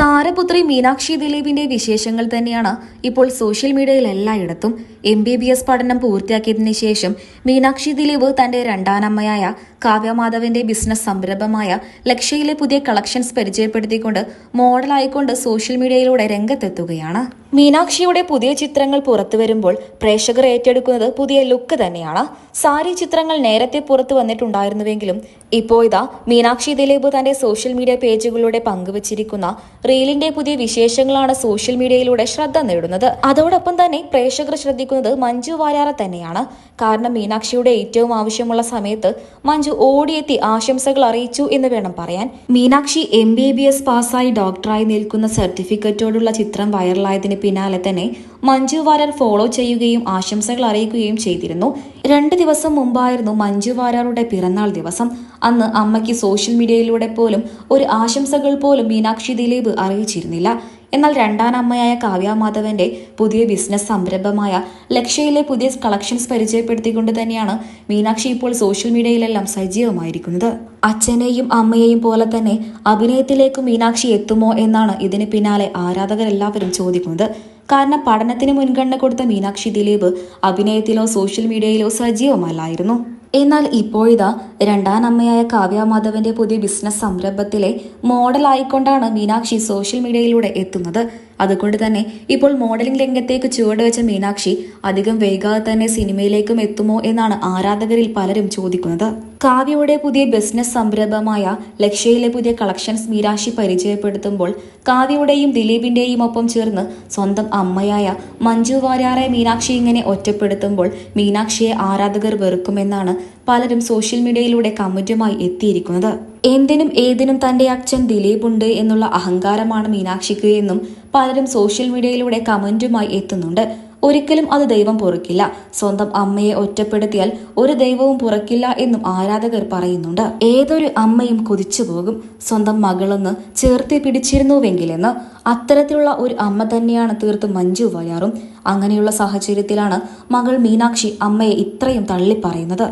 താരപുത്രി മീനാക്ഷി ദിലീപിന്റെ വിശേഷങ്ങൾ തന്നെയാണ് ഇപ്പോൾ സോഷ്യൽ മീഡിയയിൽ എല്ലായിടത്തും. MBBS പഠനം പൂർത്തിയാക്കിയതിനു ശേഷം മീനാക്ഷി ദിലീപ് തന്റെ രണ്ടാനമ്മയായ കാവ്യമാധവന്റെ ബിസിനസ് സംരംഭമായ ലക്ഷ്യയിലെ പുതിയ കളക്ഷൻസ് പരിചയപ്പെടുത്തിക്കൊണ്ട് മോഡലായിക്കൊണ്ട് സോഷ്യൽ മീഡിയയിലൂടെ രംഗത്തെത്തുകയാണ്. മീനാക്ഷിയുടെ പുതിയ ചിത്രങ്ങൾ പുറത്തു വരുമ്പോൾ പ്രേക്ഷകർ ഏറ്റെടുക്കുന്നത് പുതിയ ലുക്ക് തന്നെയാണ്. സാരി ചിത്രങ്ങൾ നേരത്തെ പുറത്തു വന്നിട്ടുണ്ടായിരുന്നുവെങ്കിലും ഇപ്പോൾ ഇതാ മീനാക്ഷി ദിലീപ് തന്റെ സോഷ്യൽ മീഡിയ പേജുകളിലൂടെ പങ്കുവച്ചിരിക്കുന്ന റീലിന്റെ പുതിയ വിശേഷങ്ങളാണ് സോഷ്യൽ മീഡിയയിലൂടെ ശ്രദ്ധ നേടുന്നത്. അതോടൊപ്പം തന്നെ പ്രേക്ഷകർ ശ്രദ്ധിക്കുന്നത് മഞ്ജു വാര്യരെ തന്നെയാണ്. കാരണം മീനാക്ഷിയുടെ ഏറ്റവും ആവശ്യമുള്ള സമയത്ത് മഞ്ജു ഓടിയെത്തി ആശംസകൾ അറിയിച്ചു എന്ന് വേണം പറയാൻ. മീനാക്ഷി MBBS പാസ്സായി ഡോക്ടറായി നിൽക്കുന്ന സർട്ടിഫിക്കറ്റോടുള്ള ചിത്രം വൈറലായതിന് പിന്നാലെ തന്നെ മഞ്ജു വാര്യർ ഫോളോ ചെയ്യുകയും ആശംസകൾ അറിയിക്കുകയും ചെയ്തിരുന്നു. 2 ദിവസം മുമ്പായിരുന്നു മഞ്ജു വാര്യരുടെ പിറന്നാൾ ദിവസം. അന്ന് അമ്മയ്ക്ക് സോഷ്യൽ മീഡിയയിലൂടെ പോലും ഒരു ആശംസകൾ പോലും മീനാക്ഷി ദിലീപ് അറിയിച്ചിരുന്നില്ല. എന്നാൽ രണ്ടാനമ്മയായ കാവ്യമാധവന്റെ പുതിയ ബിസിനസ് സംരംഭമായ ലക്ഷ്യയിലെ പുതിയ കളക്ഷൻസ് പരിചയപ്പെടുത്തിക്കൊണ്ട് തന്നെയാണ് മീനാക്ഷി ഇപ്പോൾ സോഷ്യൽ മീഡിയയിലെല്ലാം സജീവമായിരിക്കുന്നത്. അച്ഛനെയും അമ്മയെയും പോലെ തന്നെ അഭിനയത്തിലേക്ക് മീനാക്ഷി എത്തുമോ എന്നാണ് ഇതിന് പിന്നാലെ ആരാധകരെല്ലാവരും ചോദിക്കുന്നത്. കാരണം പഠനത്തിന് മുൻഗണന കൊടുത്ത മീനാക്ഷി ദിലീപ് അഭിനയത്തിലോ സോഷ്യൽ മീഡിയയിലോ സജീവമല്ലായിരുന്നു. എന്നാൽ ഇപ്പോഴിതാ രണ്ടാനമ്മയായ കാവ്യമാധവന്റെ പുതിയ ബിസിനസ് സംരംഭത്തിലെ മോഡലായിക്കൊണ്ടാണ് മീനാക്ഷി സോഷ്യൽ മീഡിയയിലൂടെ എത്തുന്നത്. അതുകൊണ്ട് തന്നെ ഇപ്പോൾ മോഡലിംഗ് രംഗത്തേക്ക് ചുവടുവെച്ച മീനാക്ഷി അധികം വൈകാതെ തന്നെ സിനിമയിലേക്കും എത്തുമോ എന്നാണ് ആരാധകരിൽ പലരും ചോദിക്കുന്നത്. കാവ്യയുടെ പുതിയ ബിസിനസ് സംരംഭമായ ലക്ഷ്യയിലെ പുതിയ കളക്ഷൻസ് മീനാക്ഷി പരിചയപ്പെടുത്തുമ്പോൾ കാവ്യയുടെയും ദിലീപിന്റെയും ഒപ്പം ചേർന്ന് സ്വന്തം അമ്മയായ മഞ്ജു വാര്യരെ മീനാക്ഷി ഇങ്ങനെ ഒറ്റപ്പെടുത്തുമ്പോൾ മീനാക്ഷിയെ ആരാധകർ വെറുക്കുമെന്നാണ് പലരും സോഷ്യൽ മീഡിയയിലൂടെ കമന്റുമായി എത്തിയിരിക്കുന്നത്. എന്തിനും ഏതിനും തന്റെ അച്ഛൻ ദിലീപ് ഉണ്ട് എന്നുള്ള അഹങ്കാരമാണ് മീനാക്ഷിക്ക് എന്നും പലരും സോഷ്യൽ മീഡിയയിലൂടെ കമന്റുമായി എത്തുന്നുണ്ട്. ഒരിക്കലും അത് ദൈവം പൊറുക്കില്ല. സ്വന്തം അമ്മയെ ഒറ്റപ്പെടുത്തിയാൽ ഒരു ദൈവവും പുറക്കില്ല എന്നും ആരാധകർ പറയുന്നുണ്ട്. ഏതൊരു അമ്മയും കൊതിച്ചു പോകും സ്വന്തം മകളൊന്ന് ചേർത്തി പിടിച്ചിരുന്നുവെങ്കിലെന്ന്. അത്തരത്തിലുള്ള ഒരു അമ്മ തന്നെയാണ് തീർത്തും മഞ്ജു വാര്യറും. അങ്ങനെയുള്ള സാഹചര്യത്തിലാണ് മകൾ മീനാക്ഷി അമ്മയെ ഇത്രയും തള്ളിപ്പറയുന്നത്.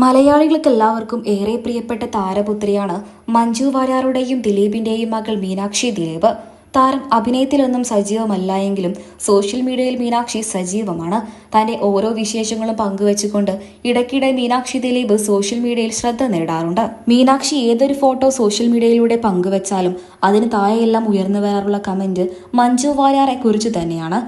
മലയാളികൾക്ക് എല്ലാവർക്കും ഏറെ പ്രിയപ്പെട്ട താരപുത്രിയാണ് മഞ്ജു വാര്യരുടെയും ദിലീപിന്റെയും മകൾ മീനാക്ഷി ദിലീപ്. താരം അഭിനയത്തിലൊന്നും സജീവമല്ല എങ്കിലും സോഷ്യൽ മീഡിയയിൽ മീനാക്ഷി സജീവമാണ്. തന്റെ ഓരോ വിശേഷങ്ങളും പങ്കുവെച്ചുകൊണ്ട് ഇടയ്ക്കിടെ മീനാക്ഷി ദിലീപ് സോഷ്യൽ മീഡിയയിൽ ശ്രദ്ധ നേടാറുണ്ട്. മീനാക്ഷി ഏതൊരു ഫോട്ടോ സോഷ്യൽ മീഡിയയിലൂടെ പങ്കുവെച്ചാലും അതിന് താഴെയെല്ലാം ഉയർന്നു വരാറുള്ള കമന്റ് മഞ്ജു വാര്യരെ കുറിച്ച് തന്നെയാണ്.